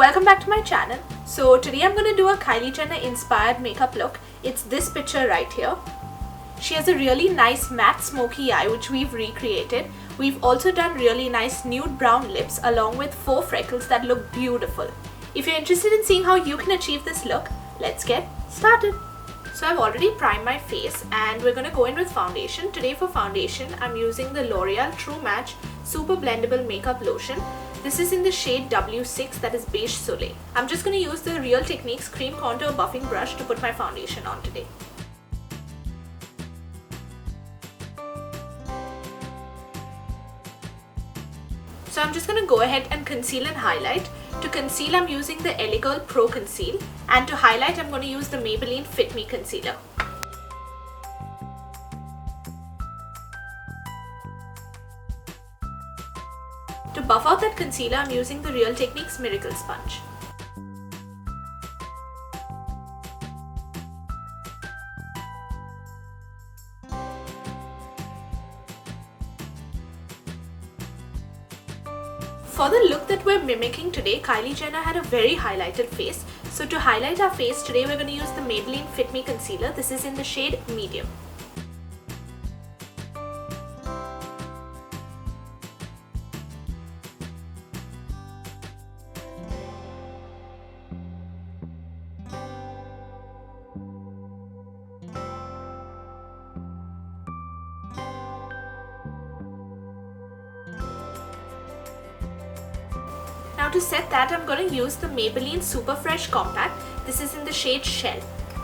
Welcome back to my channel. So today I'm going to do a Kylie Jenner inspired makeup look. It's this picture right here. She has a really nice matte smoky eye which we've recreated. We've also done really nice nude brown lips along with faux freckles that look beautiful. If you're interested in seeing how you can achieve this look, let's get started. So I've already primed my face and we're going to go in with foundation. Today for foundation, I'm using the L'Oreal True Match Super Blendable Makeup Lotion. This is in the shade W6, that is Beige Soleil. I'm just going to use the Real Techniques Cream Contour Buffing Brush to put my foundation on today. So I'm just going to go ahead and conceal and highlight. To conceal, I'm using the L.A.Girl Pro Conceal, and to highlight, I'm going to use the Maybelline Fit Me Concealer. To buff out that concealer, I'm using the Real Techniques Miracle Sponge. For the look that we're mimicking today, Kylie Jenner had a very highlighted face. So to highlight our face today, we're going to use the Maybelline Fit Me Concealer. This is in the shade Medium. Now to set that, I'm going to use the Maybelline Super Fresh Compact. This is in the shade Shell.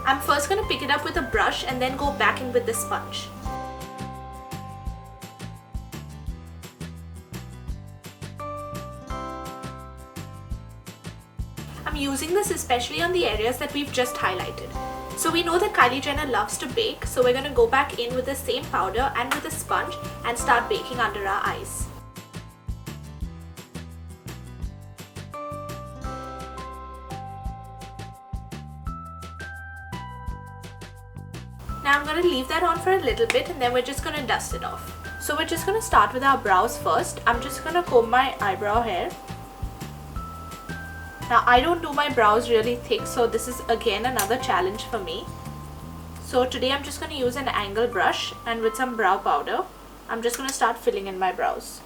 I'm first going to pick it up with a brush and then go back in with the sponge. I'm using this especially on the areas that we've just highlighted. So we know that Kylie Jenner loves to bake, so we're going to go back in with the same powder and with a sponge and start baking under our eyes. Now I'm going to leave that on for a little bit and then we're just going to dust it off. So we're just going to start with our brows first. I'm just going to comb my eyebrow hair. Now I don't do my brows really thick, so this is again another challenge for me. So today I'm just going to use an angle brush, and with some brow powder, I'm just going to start filling in my brows.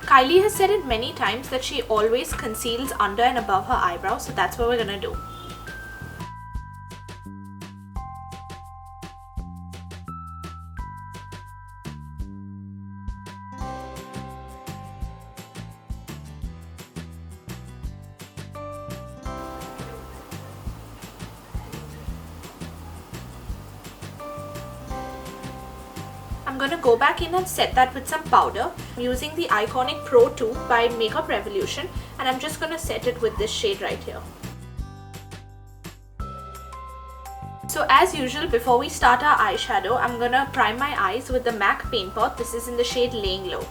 Kylie has said it many times that she always conceals under and above her eyebrow, so that's what we're gonna do. I'm going to go back in and set that with some powder. I'm using the iconic Pro 2 by Makeup Revolution, and I'm just going to set it with this shade right here. So as usual, before we start our eyeshadow, I'm going to prime my eyes with the MAC Paint Pot. This is in the shade Laying Low.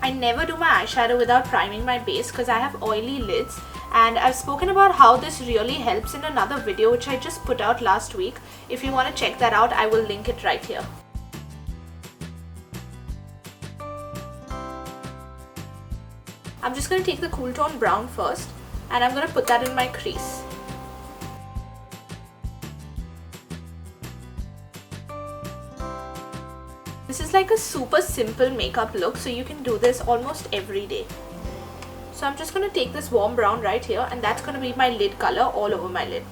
I never do my eyeshadow without priming my base because I have oily lids, and I've spoken about how this really helps in another video which I just put out last week. If you want to check that out, I will link it right here. I'm just going to take the cool tone brown first, and I'm going to put that in my crease. This is like a super simple makeup look, so you can do this almost every day. So I'm just going to take this warm brown right here, and that's going to be my lid color all over my lid.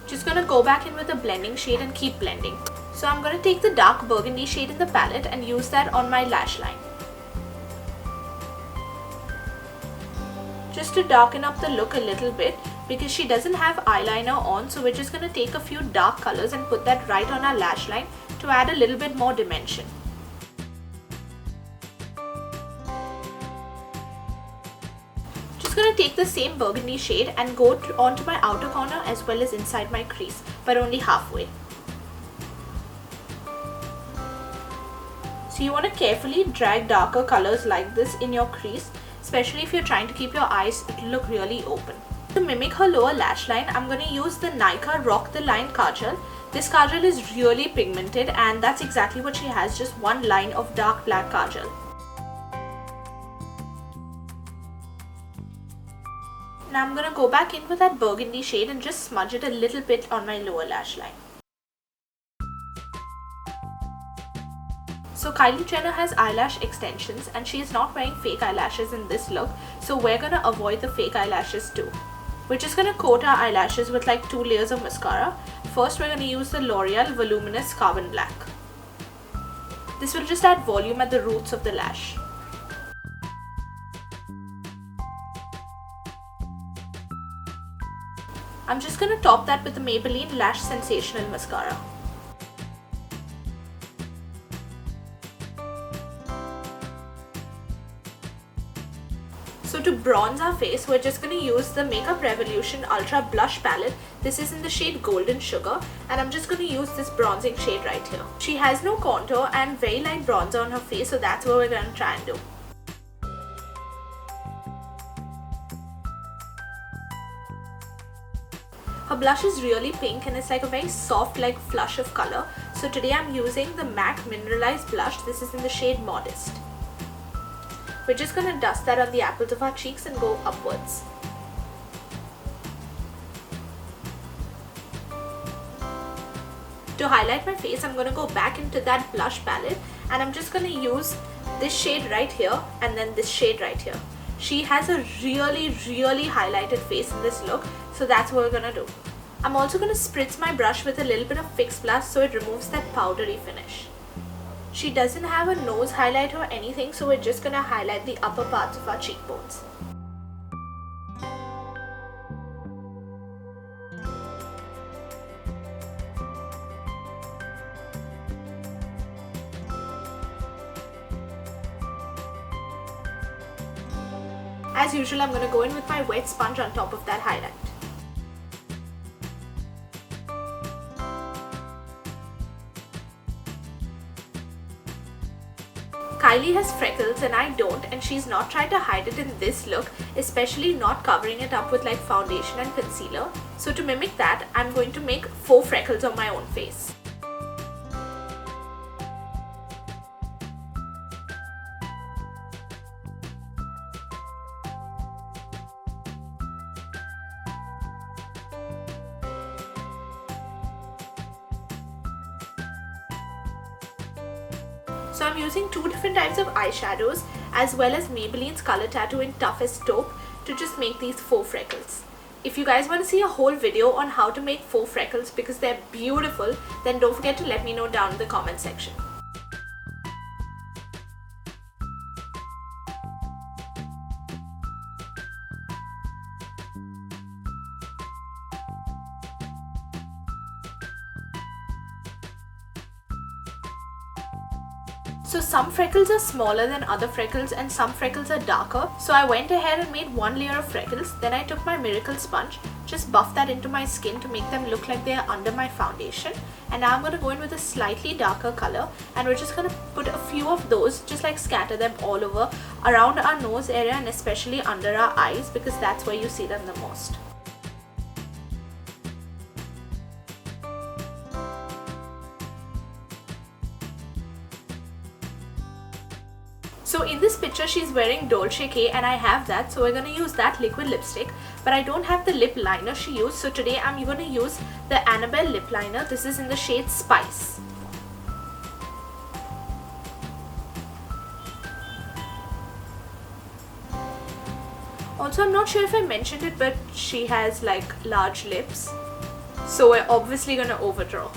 Just going to go back in with a blending shade and keep blending. So I'm going to take the dark burgundy shade in the palette and use that on my lash line. Just to darken up the look a little bit, because she doesn't have eyeliner on, so we're just going to take a few dark colors and put that right on our lash line to add a little bit more dimension. Just going to take the same burgundy shade and go onto my outer corner as well as inside my crease, but only halfway. So you want to carefully drag darker colors like this in your crease, especially if you're trying to keep your eyes to look really open. To mimic her lower lash line, I'm going to use the Nykaa Rock the Line Kajal. This kajal is really pigmented and that's exactly what she has, just one line of dark black kajal. Now I'm going to go back in with that burgundy shade and just smudge it a little bit on my lower lash line. So Kylie Jenner has eyelash extensions and she is not wearing fake eyelashes in this look, so we're going to avoid the fake eyelashes too. We're just going to coat our eyelashes with like 2 layers of mascara. First we're going to use the L'Oreal Voluminous Carbon Black. This will just add volume at the roots of the lash. I'm just going to top that with the Maybelline Lash Sensational Mascara. So to bronze our face, we're just going to use the Makeup Revolution Ultra Blush Palette. This is in the shade Golden Sugar and I'm just going to use this bronzing shade right here. She has no contour and very light bronzer on her face, so that's what we're going to try and do. Her blush is really pink and it's like a very soft like flush of color. So today I'm using the MAC Mineralized blush. This is in the shade Modest. We're just going to dust that on the apples of our cheeks and go upwards. To highlight my face, I'm going to go back into that blush palette and I'm just going to use this shade right here and then this shade right here. She has a really highlighted face in this look, so that's what we're going to do. I'm also going to spritz my brush with a little bit of Fix Plus so it removes that powdery finish. She doesn't have a nose highlight or anything, so we're just going to highlight the upper parts of our cheekbones. As usual, I'm going to go in with my wet sponge on top of that highlight. Kylie has freckles and I don't, and she's not tried to hide it in this look, especially not covering it up with like foundation and concealer. So to mimic that, I'm going to make faux freckles on my own face. So I'm using 2 different types of eyeshadows as well as Maybelline's Color Tattoo in Toughest Taupe to just make these faux freckles. If you guys want to see a whole video on how to make faux freckles because they're beautiful, then don't forget to let me know down in the comment section. So some freckles are smaller than other freckles and some freckles are darker. So I went ahead and made 1 layer of freckles. Then I took my Miracle sponge, just buffed that into my skin to make them look like they are under my foundation. And now I'm going to go in with a slightly darker color and we're just going to put a few of those, just like scatter them all over around our nose area and especially under our eyes because that's where you see them the most. So in this picture she's wearing Dolce K and I have that, so we're going to use that liquid lipstick, but I don't have the lip liner she used, so today I'm going to use the Annabelle lip liner. This is in the shade Spice. Also, I'm not sure if I mentioned it, but she has like large lips, so we're obviously going to overdraw.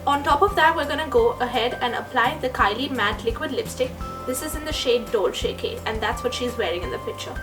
On top of that, we're going to go ahead and apply the Kylie Matte Liquid Lipstick. This is in the shade Dolce K, and that's what she's wearing in the picture.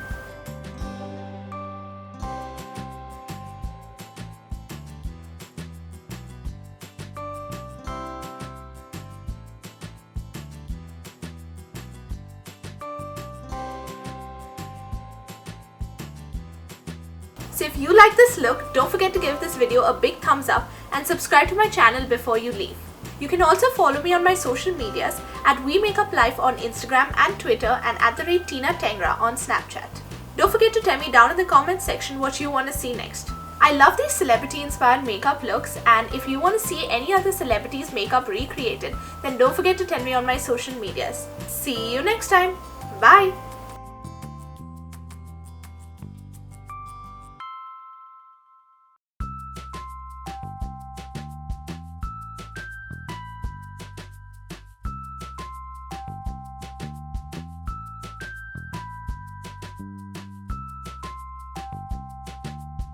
So if you like this look, don't forget to give this video a big thumbs up and subscribe to my channel before you leave. You can also follow me on my social medias at We Makeup Life on Instagram and Twitter, and at @Tina Tengra on Snapchat. Don't forget to tell me down in the comment section what you want to see next. I love these celebrity inspired makeup looks, and if you want to see any other celebrities' makeup recreated, then don't forget to tell me on my social medias. See you next time. Bye.